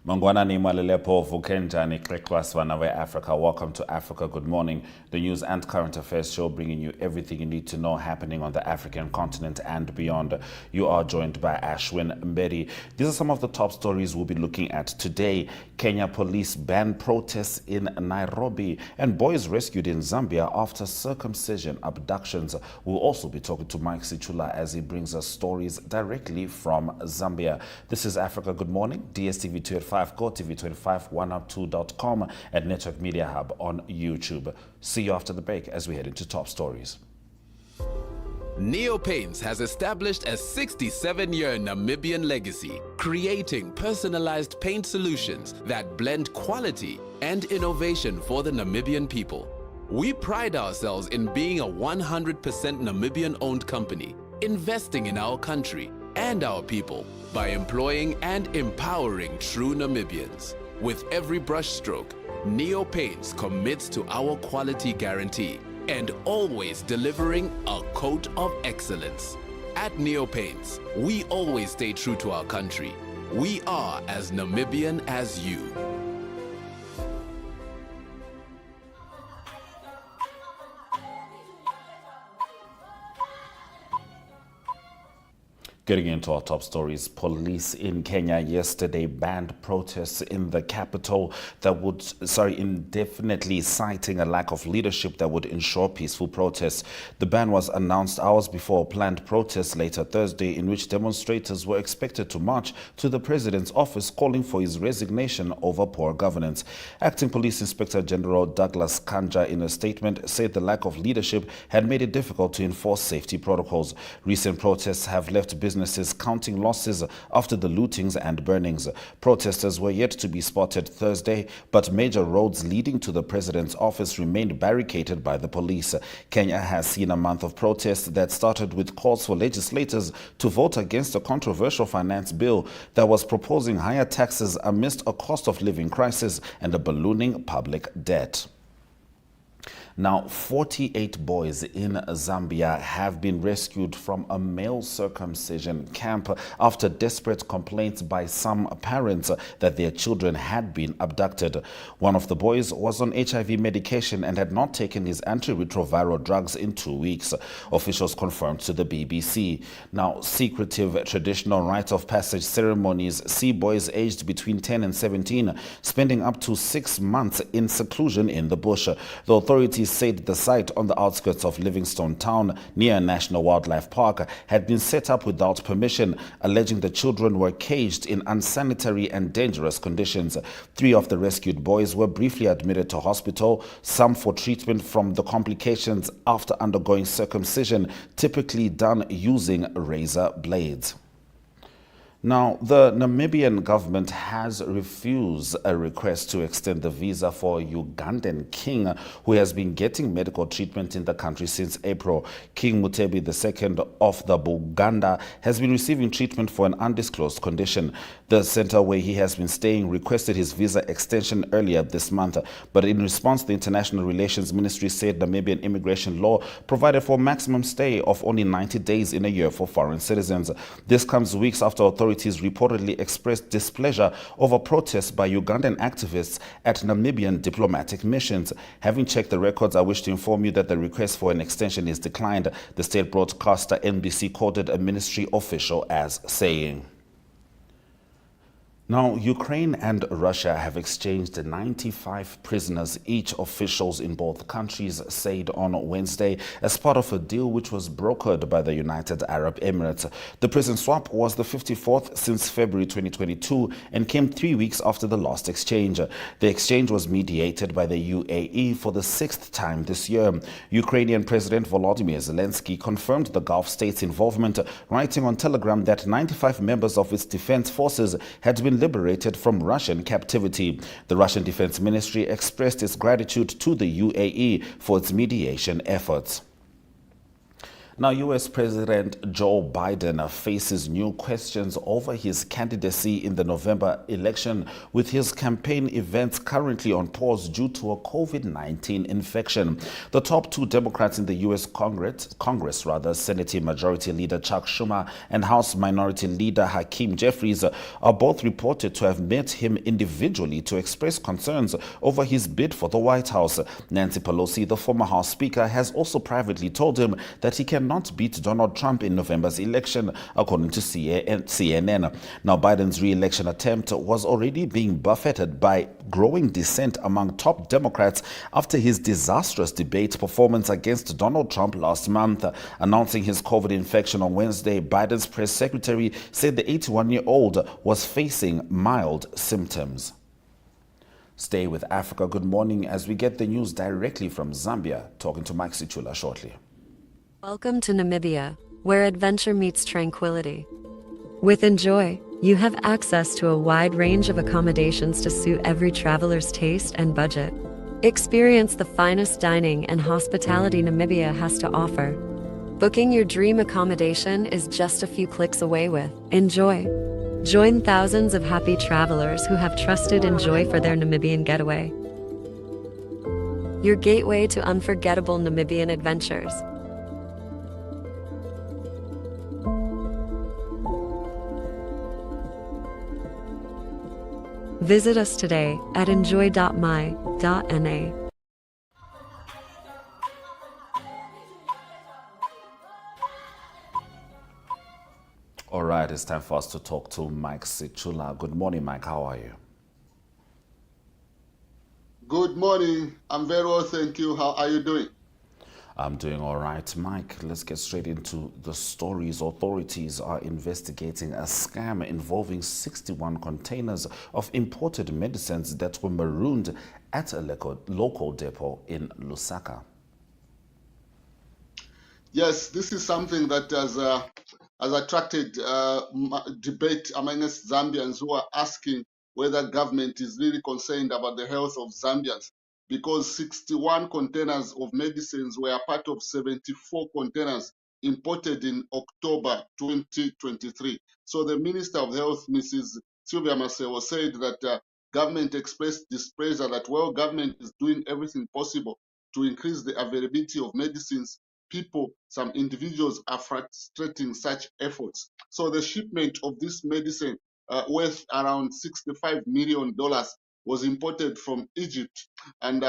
Mangwanani Malelepo Vukenjani Krekwaswana Africa. Welcome to Africa Good Morning, the news and current affairs show bringing you everything you need to know happening on the African continent and beyond. You are joined by Ashwin Mbedi. These are some of the top stories we'll be looking at today. Kenya police ban protests in Nairobi and boys rescued in Zambia after circumcision abductions. We'll also be talking to Mike Sichula as he brings us stories directly from Zambia. This is Africa Good Morning, DSTV 285, GoTV25, 1up2.com, and Network Media Hub on YouTube. See you after the break as we head into top stories. Neo Paints has established a 67-year Namibian legacy, creating personalized paint solutions that blend quality and innovation for the Namibian people. We pride ourselves in being a 100% Namibian-owned company, investing in our country and our people by employing and empowering true Namibians. With every brushstroke, Neo Paints commits to our quality guarantee and always delivering a coat of excellence. At Neo Paints, we always stay true to our country. We are as Namibian as you. Getting into our top stories, police in Kenya yesterday banned protests in the capital that would, indefinitely citing a lack of leadership that would ensure peaceful protests. The ban was announced hours before a planned protest later Thursday in which demonstrators were expected to march to the president's office calling for his resignation over poor governance. Acting Police Inspector General Douglas Kanja in a statement said the lack of leadership had made it difficult to enforce safety protocols. Recent protests have left businesses counting losses after the lootings and burnings. Protesters were yet to be spotted Thursday, but major roads leading to the president's office remained barricaded by the police. Kenya has seen a month of protests that started with calls for legislators to vote against a controversial finance bill that was proposing higher taxes amidst a cost of living crisis and a ballooning public debt. Now, 48 boys in Zambia have been rescued from a male circumcision camp after desperate complaints by some parents that their children had been abducted. One of the boys was on HIV medication and had not taken his antiretroviral drugs in 2 weeks, officials confirmed to the BBC. Now, secretive traditional rite of passage ceremonies see boys aged between 10 and 17 spending up to 6 months in seclusion in the bush. The authorities said the site on the outskirts of Livingstone town near a national wildlife park had been set up without permission, alleging the children were caged in unsanitary and dangerous conditions. 3 of the rescued boys were briefly admitted to hospital, some for treatment from the complications after undergoing circumcision, typically done using razor blades. Now, the Namibian government has refused a request to extend the visa for a Ugandan king who has been getting medical treatment in the country since April. King Mutebi II of the Buganda has been receiving treatment for an undisclosed condition. The center where he has been staying requested his visa extension earlier this month, but in response, the International Relations Ministry said Namibian immigration law provided for a maximum stay of only 90 days in a year for foreign citizens. This comes weeks after authorities reportedly expressed displeasure over protests by Ugandan activists at Namibian diplomatic missions. Having checked the records, I wish to inform you that the request for an extension is declined, the state broadcaster NBC quoted a ministry official as saying. Now, Ukraine and Russia have exchanged 95 prisoners each, officials in both countries said on Wednesday, as part of a deal which was brokered by the United Arab Emirates. The prison swap was the 54th since February 2022 and came 3 weeks after the last exchange. The exchange was mediated by the UAE for the 6th time this year. Ukrainian President Volodymyr Zelensky confirmed the Gulf states' involvement, writing on Telegram that 95 members of its defense forces had been liberated from Russian captivity. The Russian Defense Ministry expressed its gratitude to the UAE for its mediation efforts. Now, U.S. President Joe Biden faces new questions over his candidacy in the November election, with his campaign events currently on pause due to a COVID-19 infection. The top two Democrats in the U.S. Congress, Senate Majority Leader Chuck Schumer and House Minority Leader Hakeem Jeffries, are both reported to have met him individually to express concerns over his bid for the White House. Nancy Pelosi, the former House Speaker, has also privately told him that he cannot beat Donald Trump in November's election, according to CNN. Now, Biden's re-election attempt was already being buffeted by growing dissent among top Democrats after his disastrous debate performance against Donald Trump last month. Announcing his COVID infection on Wednesday, Biden's press secretary said the 81-year-old was facing mild symptoms. Stay with Africa Good Morning as we get the news directly from Zambia, talking to Mike Sichula shortly. Welcome to Namibia, where adventure meets tranquility. With Enjoy, you have access to a wide range of accommodations to suit every traveler's taste and budget. Experience the finest dining and hospitality Namibia has to offer. Booking your dream accommodation is just a few clicks away with Enjoy. Join thousands of happy travelers who have trusted Enjoy for their Namibian getaway. Your gateway to unforgettable Namibian adventures. Visit us today at enjoy.my.na. All right, it's time for us to talk to Mike Sichula. Good morning, Mike. How are you? Good morning. I'm very well, thank you. How are you doing? I'm doing all right. Mike, let's get straight into the stories. Authorities are investigating a scam involving 61 containers of imported medicines that were marooned at a local depot in Lusaka. Yes, this is something that has attracted debate amongst Zambians who are asking whether government is really concerned about the health of Zambians, because 61 containers of medicines were part of 74 containers imported in October 2023. So the Minister of Health, Mrs. Sylvia Maseko, said that government expressed displeasure that, well, government is doing everything possible to increase the availability of medicines. Some individuals are frustrating such efforts. So the shipment of this medicine worth around $65 million was imported from Egypt, and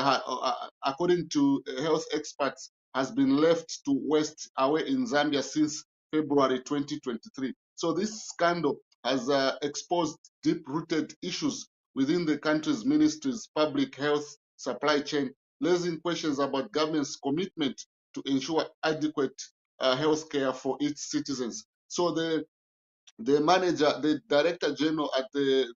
according to health experts, has been left to waste away in Zambia since February 2023. So this scandal has exposed deep-rooted issues within the country's ministry's public health supply chain, raising questions about government's commitment to ensure adequate health care for its citizens. So the director general at the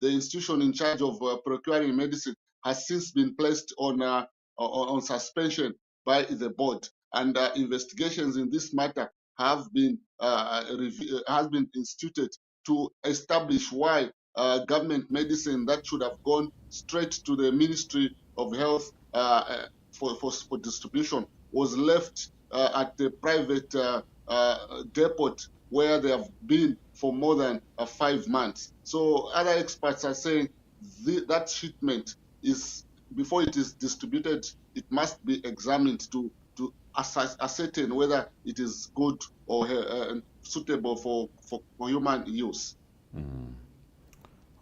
institution in charge of procuring medicine has since been placed on suspension by the board, and investigations in this matter have been instituted to establish why government medicine that should have gone straight to the Ministry of Health for distribution was left at the private depot where they have been for more than 5 months. So other experts are saying that shipment is, before it is distributed, it must be examined to ascertain whether it is good or suitable for human use.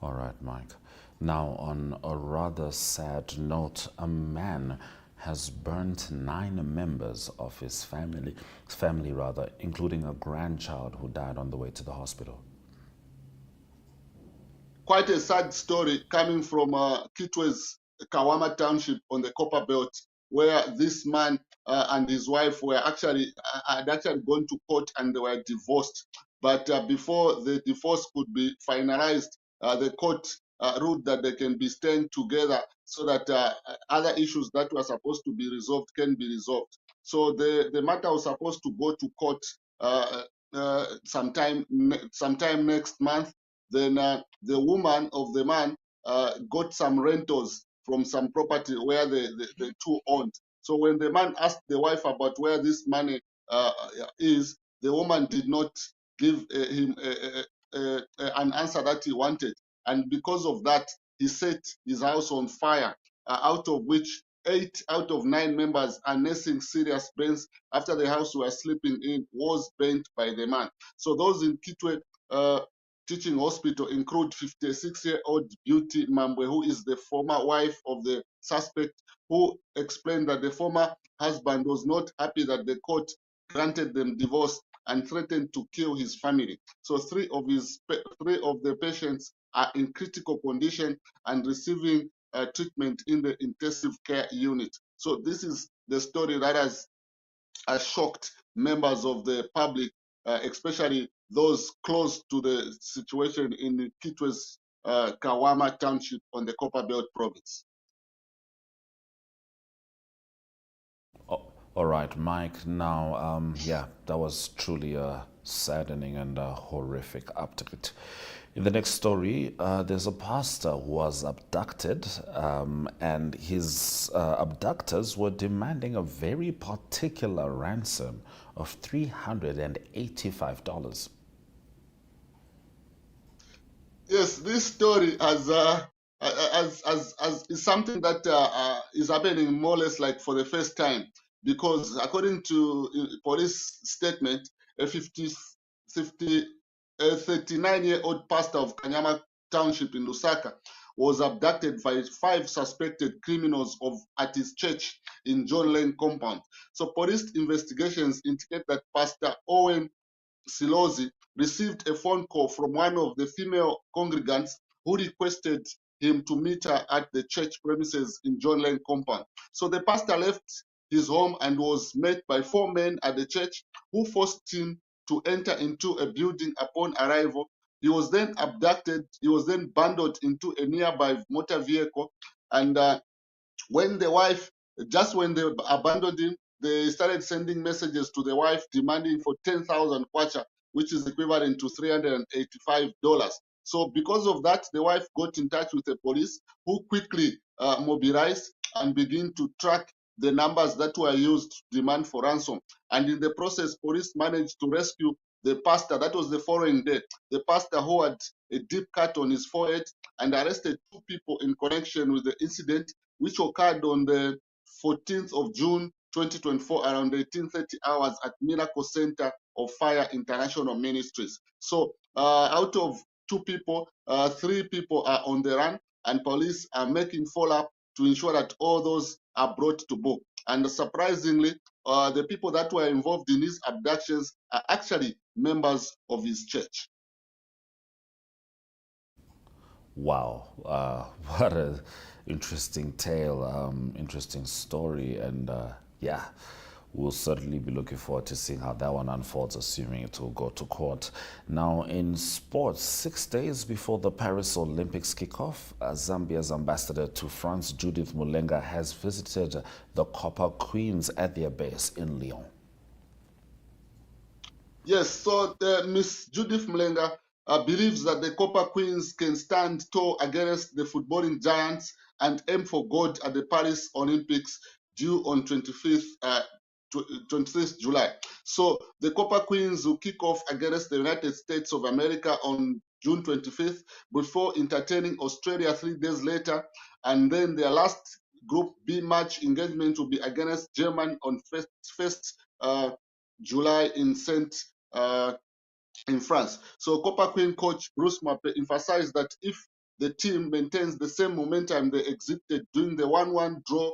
All right, Mike. Now, on a rather sad note, a man has burnt 9 members of his family, including a grandchild who died on the way to the hospital. Quite a sad story coming from Kitwe's Kawama Township on the Copper Belt, where this man and his wife had actually gone to court and they were divorced. But before the divorce could be finalized, the court ruled that they can be staying together so that other issues that were supposed to be resolved can be resolved. So the matter was supposed to go to court sometime next month. Then the woman of the man got some rentals from some property where the two owned. So when the man asked the wife about where this money is the woman did not give him an answer that he wanted. And because of that, he set his house on fire, out of which 8 out of 9 members are nursing serious burns after the house we were sleeping in was burnt by the man. So those in Kitwe Teaching Hospital include 56-year-old Beauty Mambwe, who is the former wife of the suspect, who explained that the former husband was not happy that the court granted them divorce and threatened to kill his family. So three of the patients are in critical condition and receiving treatment in the intensive care unit. So this is the story that has shocked members of the public, especially those close to the situation in Kitwe's Kawama Township on the Copperbelt province. All right, Mike. Now, yeah, that was truly a saddening and a horrific update. In the next story, there's a pastor who was abducted, and his abductors were demanding a very particular ransom of $385. Yes, this story is something that is happening more or less like for the first time, because according to police statement, a 39-year-old pastor of Kanyama Township in Lusaka was abducted by 5 suspected criminals at his church in John Lane compound. So police investigations indicate that Pastor Owen Silozi received a phone call from one of the female congregants who requested him to meet her at the church premises in John Lane compound. So the pastor left his home and was met by 4 men at the church who forced him to enter into a building upon arrival. He was then abducted. He was then bundled into a nearby motor vehicle. And when the wife, just when they abandoned him, they started sending messages to the wife demanding for 10,000 kwacha, which is equivalent to $385. So because of that, the wife got in touch with the police, who quickly mobilized and began to track the numbers that were used to demand for ransom. And in the process, police managed to rescue the pastor. That was the following day. The pastor who had a deep cut on his forehead, and arrested 2 people in connection with the incident, which occurred on the 14th of June 2024 around 18:30 hours at Miracle Center of Fire International Ministries. So out of 2 people, 3 people are on the run, and police are making follow-up to ensure that all those are brought to book. And surprisingly, the people that were involved in these abductions are actually members of his church. Wow, what a interesting tale, interesting story, and yeah, we'll certainly be looking forward to seeing how that one unfolds, assuming it will go to court. Now, in sports, 6 days before the Paris Olympics kickoff, Zambia's ambassador to France, Judith Mulenga, has visited the Copper Queens at their base in Lyon. Yes, so Miss Judith Mulenga believes that the Copper Queens can stand tall against the footballing giants and aim for gold at the Paris Olympics due on 25th July. So the Copper Queens will kick off against the United States of America on June 25th before entertaining Australia 3 days later. And then their last Group B match engagement will be against Germany on 1st July in in France. So Copper Queen coach Bruce Mape emphasized that if the team maintains the same momentum they exhibited during the 1-1 draw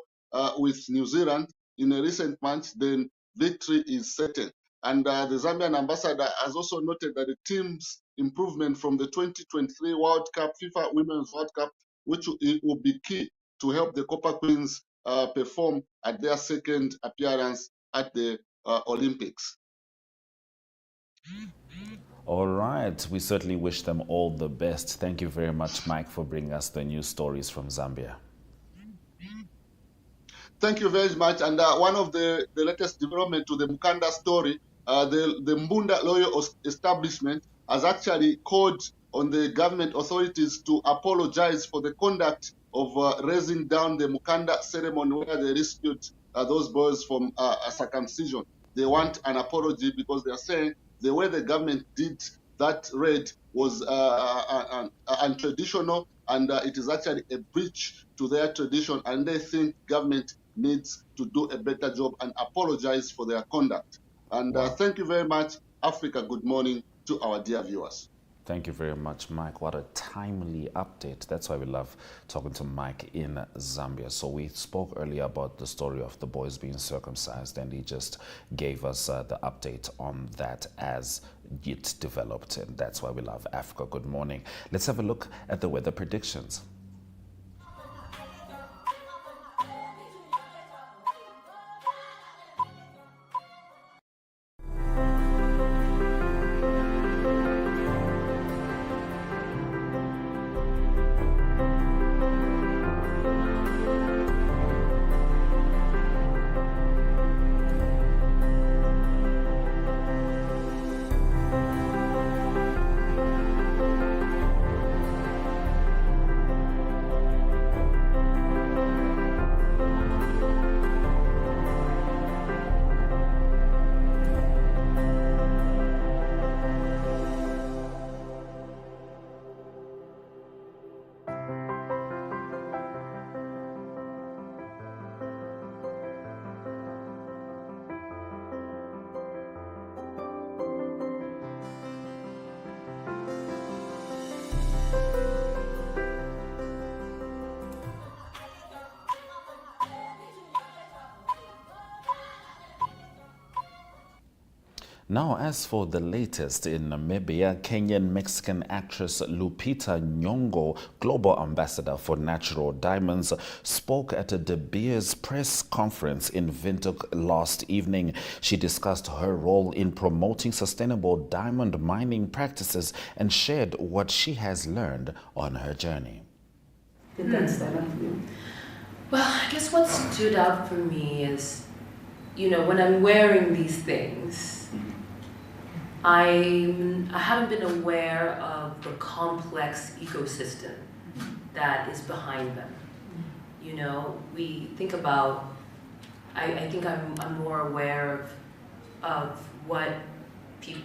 with New Zealand in a recent match, then victory is certain. And the Zambian ambassador has also noted that the team's improvement from the 2023 World Cup, FIFA Women's World Cup, which will be key to help the Copper Queens perform at their second appearance at the Olympics. All right, we certainly wish them all the best. Thank you very much, Mike, for bringing us the news stories from Zambia. Thank you very much. And one of the latest development to the Mukanda story, the Mbunda Loyal Establishment has actually called on the government authorities to apologize for the conduct of raising down the Mukanda ceremony where they rescued those boys from circumcision. they want an apology because they are saying the way the government did that raid was untraditional, and it is actually a breach to their tradition, and they think government needs to do a better job and apologize for their conduct. And thank you very much, Africa. Good morning to our dear viewers. Thank you very much, Mike. What a timely update. That's why we love talking to Mike in Zambia. So we spoke earlier about the story of the boys being circumcised, and he just gave us the update on that as it developed. And that's why we love Africa. Good morning. Let's have a look at the weather predictions. Now, as for the latest in Namibia, Kenyan-Mexican actress Lupita Nyong'o, global ambassador for natural diamonds, spoke at a De Beers press conference in Windhoek last evening. She discussed her role in promoting sustainable diamond mining practices and shared what she has learned on her journey. Did that stand out for you? Well, I guess what stood out for me is, you know, when I'm wearing these things, I haven't been aware of the complex ecosystem that is behind them. You know, we think about, I think I'm more aware of what people,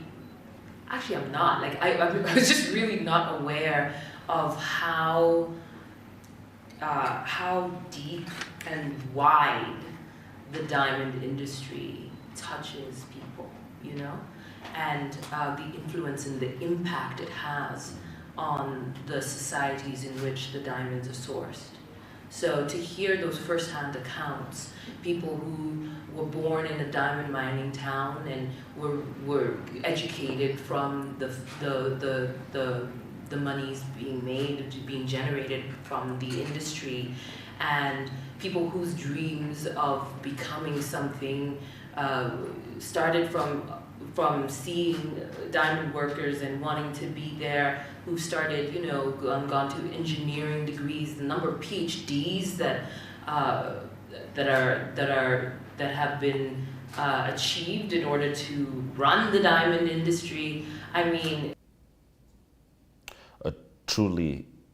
actually I'm not, like I was just really not aware of how deep and wide the diamond industry touches people, you know? And the influence and the impact it has on the societies in which the diamonds are sourced. So to hear those first-hand accounts, people who were born in a diamond mining town and were educated from the monies being made, being generated from the industry, and people whose dreams of becoming something started from seeing diamond workers and wanting to be there, who started, you know, gone to engineering degrees, the number of PhDs that have been achieved in order to run the diamond industry. I mean,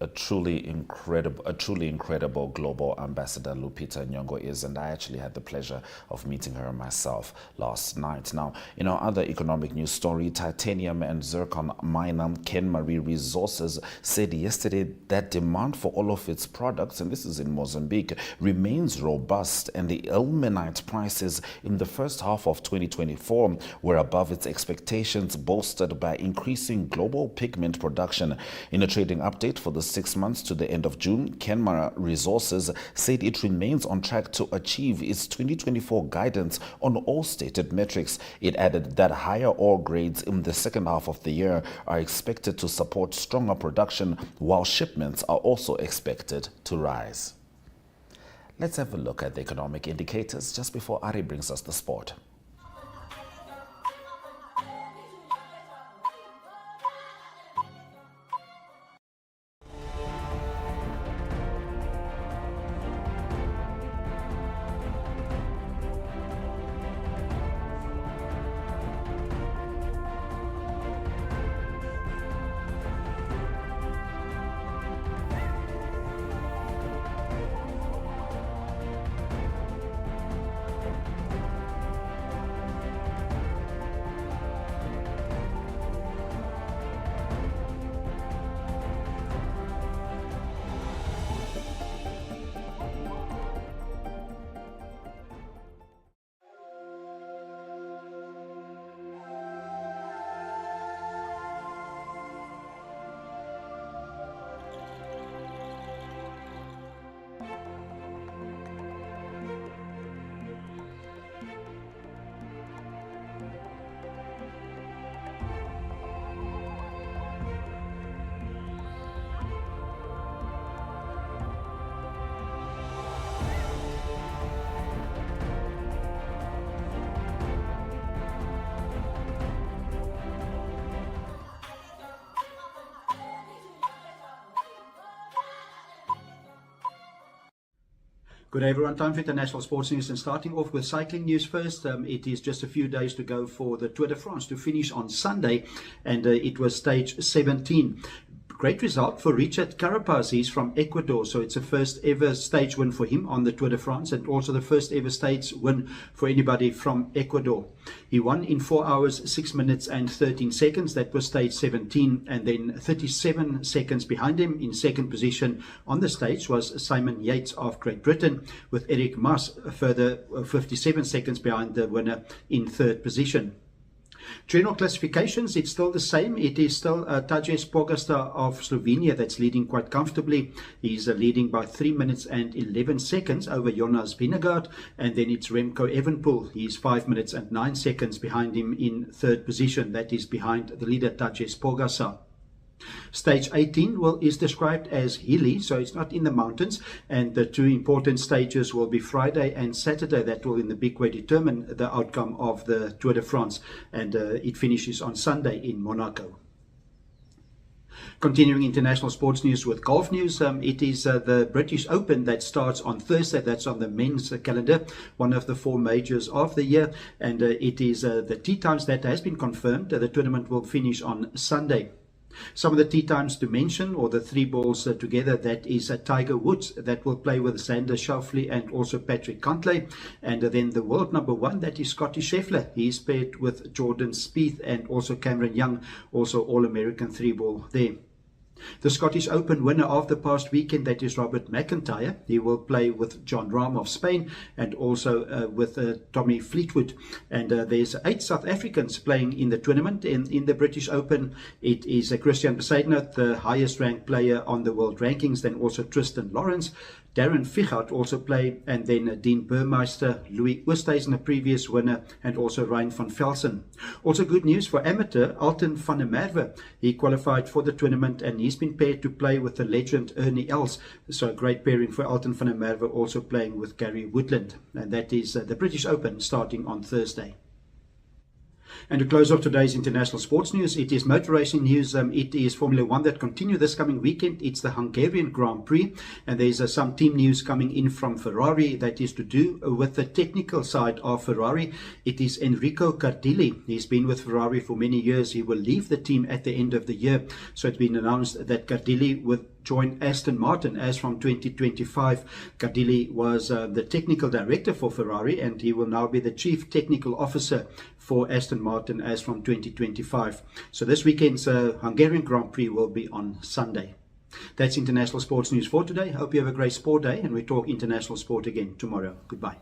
a truly incredible global ambassador Lupita Nyong'o is, and I actually had the pleasure of meeting her myself last night. Now, in our other economic news story, titanium and zircon miner Kenmare Resources said yesterday that demand for all of its products, and this is in Mozambique, remains robust, and the ilmenite prices in the first half of 2024 were above its expectations, bolstered by increasing global pigment production. In a trading update for the 6 months to the end of June, Kenmare Resources said it remains on track to achieve its 2024 guidance on all stated metrics. It added that higher ore grades in the second half of the year are expected to support stronger production, while shipments are also expected to rise. Let's have a look at the economic indicators just before Ari brings us the sport. Good day, everyone. Time for international sports news, and starting off with cycling news first. It is just a few days to go for the Tour de France to finish on Sunday, and it was stage 17. Great result for Richard Carapaz. He's from Ecuador, so it's a first ever stage win for him on the Tour de France, and also the first ever stage win for anybody from Ecuador. He won in 4 hours, 6 minutes and 13 seconds. That was stage 17, and then 37 seconds behind him in second position on the stage was Simon Yates of Great Britain, with Eric Mas a further 57 seconds behind the winner in third position. General classifications, it's still the same. It is still Tadej Pogačar of Slovenia that's leading quite comfortably. He's leading by 3 minutes and 11 seconds over Jonas Vingegaard, and then it's Remco Evenepoel. He's 5 minutes and 9 seconds behind him in third position. That is behind the leader Tadej Pogačar. Stage 18 is described as hilly, so it's not in the mountains, and the two important stages will be Friday and Saturday. That will in the big way determine the outcome of the Tour de France, and it finishes on Sunday in Monaco. Continuing international sports news with golf news, it is the British Open that starts on Thursday. That's on the men's calendar, one of the 4 majors of the year, and it is the tee times that has been confirmed. The tournament will finish on Sunday. Some of the tee times to mention, or the 3 balls together, that is Tiger Woods that will play with Xander Schauffele and also Patrick Cantlay, and then the world number 1, that is Scotty Scheffler. He's paired with Jordan Spieth and also Cameron Young, also All-American 3 ball there. The Scottish Open winner of the past weekend, that is Robert McIntyre. He will play with John Rahm of Spain and also with Tommy Fleetwood. And there's 8 South Africans playing in the tournament. In the British Open, it is Christian Besaidnout, the highest ranked player on the world rankings, then also Tristan Lawrence. Darren Fichart also played, and then Dean Burmeister, Louis Oosthuizen, a previous winner, and also Ryan van Velsen. Also good news for amateur Alton van der Merwe. He qualified for the tournament, and he's been paired to play with the legend Ernie Els. So a great pairing for Alton van der Merwe, also playing with Gary Woodland. And that is the British Open starting on Thursday. And to close off today's international sports news, it is motor racing news. It is Formula 1 that continue this coming weekend. It's the Hungarian Grand Prix, and there's some team news coming in from Ferrari that is to do with the technical side of Ferrari. It is Enrico Cardilli. He's been with Ferrari for many years. He will leave the team at the end of the year. So it's been announced that Cardilli will join Aston Martin as from 2025. Cardilli was the technical director for Ferrari, and he will now be the chief technical officer for Aston Martin as from 2025. So this weekend's Hungarian Grand Prix will be on Sunday. That's international sports news for today. Hope you have a great sport day, and we talk international sport again tomorrow. Goodbye.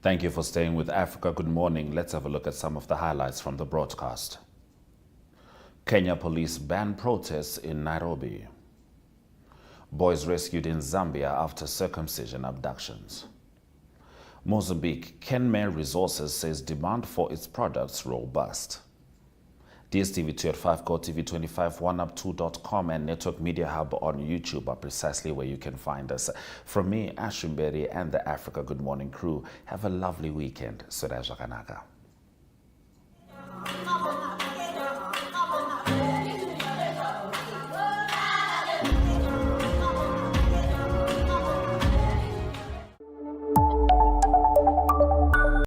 Thank you for staying with Africa. Good morning. Let's have a look at some of the highlights from the broadcast. Kenya police ban protests in Nairobi. Boys rescued in Zambia after circumcision abductions. Mozambique, Kenmare Resources says demand for its products robust. DSTV 2 at 5, Go TV 25, oneup2.com, and Network Media Hub on YouTube are precisely where you can find us. From me, Ashwin Berry, and the Africa Good Morning crew, have a lovely weekend. Suraj Kanaka.